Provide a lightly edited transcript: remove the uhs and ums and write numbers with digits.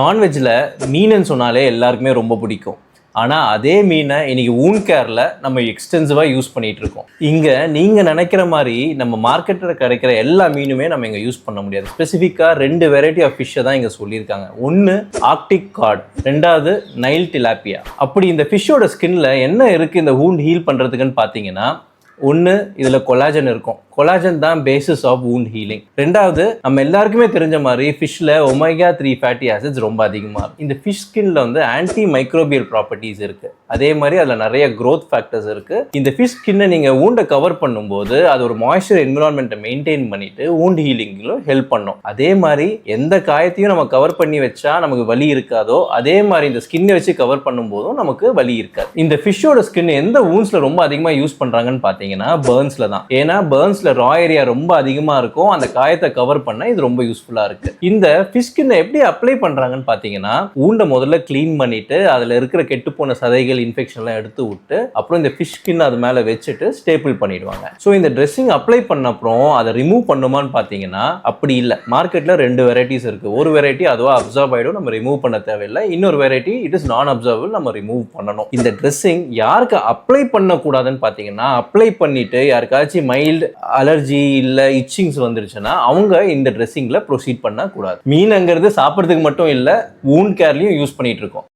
நான்வெஜ்ஜில் மீனுன்னு சொன்னாலே எல்லாருக்குமே ரொம்ப பிடிக்கும். ஆனால் அதே மீனை இன்னைக்கு வூண்ட் கேரில் நம்ம எக்ஸ்டென்சிவாக யூஸ் பண்ணிகிட்டு இருக்கோம். இங்கே நீங்கள் நினைக்கிற மாதிரி நம்ம மார்க்கெட்டில் கிடைக்கிற எல்லா மீனுமே நம்ம இங்கே யூஸ் பண்ண முடியாது. ஸ்பெசிஃபிக்காக 2 வெரைட்டி ஆஃப் ஃபிஷ்ஷை தான் இங்கே சொல்லியிருக்காங்க. ஒன்று ஆர்க்டிக் காட், ரெண்டாவது நைல் டிலாப்பியா. அப்படி இந்த ஃபிஷ்ஷோட ஸ்கின்ல என்ன இருக்குது இந்த வூண்ட் ஹீல் பண்ணுறதுக்குன்னு பார்த்தீங்கன்னா, ஒன்று இதில் கொலாஜன் இருக்கும். கொலாஜன் தான் பேசிஸ் ஆஃப் வூண்ட் ஹீலிங். ரெண்டாவது, நம்ம எல்லாருக்குமே தெரிஞ்ச மாதிரி ஃபிஷ்ல ஒமேகா 3 ஃபேட்டி ஆசிட்ஸ் ரொம்ப அதிகமாக இருக்கும். இந்த ஃபிஷ் ஸ்கின்ல வந்து ஆன்டி மைக்ரோபியல் ப்ராப்பர்ட்டிஸ் இருக்கு. அதே மாதிரி அதில் நிறைய க்ரோத் ஃபேக்டர்ஸ் இருக்கு. இந்த ஃபிஷ் ஸ்கின்னை நீங்கள் வூண்டை கவர் பண்ணும்போது அது ஒரு மாய்ஸ்சர் என்விரான்மெண்ட்டை மெயின்டைன் பண்ணிட்டு வூண்ட் ஹீலிங்கிலும் ஹெல்ப் பண்ணும். அதே மாதிரி எந்த காயத்தையும் நம்ம கவர் பண்ணி வச்சா நமக்கு வலி இருக்காதோ, அதே மாதிரி இந்த ஸ்கின்னை வச்சு கவர் பண்ணும்போதும் நமக்கு வலி இருக்காது. இந்த ஃபிஷ்ஷோட ஸ்கின் எந்த வூண்ட்ஸ்ல ரொம்ப அதிகமாக யூஸ் பண்றாங்கன்னு பார்த்தீங்கன்னா பர்ன்ஸ்ல தான். ஏன்னா பர்ன்ஸ்ல ரா ஏரியா ரொம்ப அதிகமாக இருக்கும். அந்த காயத்தை கவர் பண்ண இது ரொம்ப யூஸ்ஃபுல்லாக இருக்கு. இந்த ஃபிஷ் ஸ்கின்னை எப்படி அப்ளை பண்றாங்கன்னு பார்த்தீங்கன்னா, ஊண்டை முதல்ல கிளீன் பண்ணிட்டு அதில் இருக்கிற கெட்டுப்போன சதைகள் இன்ஃபெக்ஷன்லாம் எடுத்து விட்டு அப்புறம் இந்த ஃபிஷ் ஸ்கின் அது மேலே வச்சுட்டு ஸ்டேபிள் பண்ணிடுவாங்க. ஸோ இந்த ட்ரெஸ்ஸிங் அப்ளை பண்ண அப்புறம் அதை ரிமூவ் பண்ணுமான்னு பார்த்தீங்கன்னா அப்படி இல்லை. மார்க்கெட்டில் 2 வெரைட்டிஸ் இருக்கு. ஒரு வெரைட்டி அதுவாக அப்சர்வ் ஆகிடும், நம்ம ரிமூவ் பண்ண தேவையில்லை. இன்னொரு வெரைட்டி இட் இஸ் நான் அப்சர்வபிள், நம்ம ரிமூவ் பண்ணணும். இந்த ட்ரெஸ்ஸிங் யாருக்கு அப்ளை பண்ணக்கூடாதுன்னு பார்த்தீங்கன்னா, அப்ளை பண்ணிட்டு யாருக்காச்சும் மைல்டு அலர்ஜி இல்லை இச்சிங்ஸ் வந்துருச்சுன்னா அவங்க இந்த ட்ரெஸ்ஸிங்கில் ப்ரொசீட் பண்ணக்கூடாது. மீனுங்கிறது சாப்பிட்றதுக்கு மட்டும் இல்லை, வூண்ட் கேர்லையும் யூஸ் பண்ணிட்டு இருக்கோம்.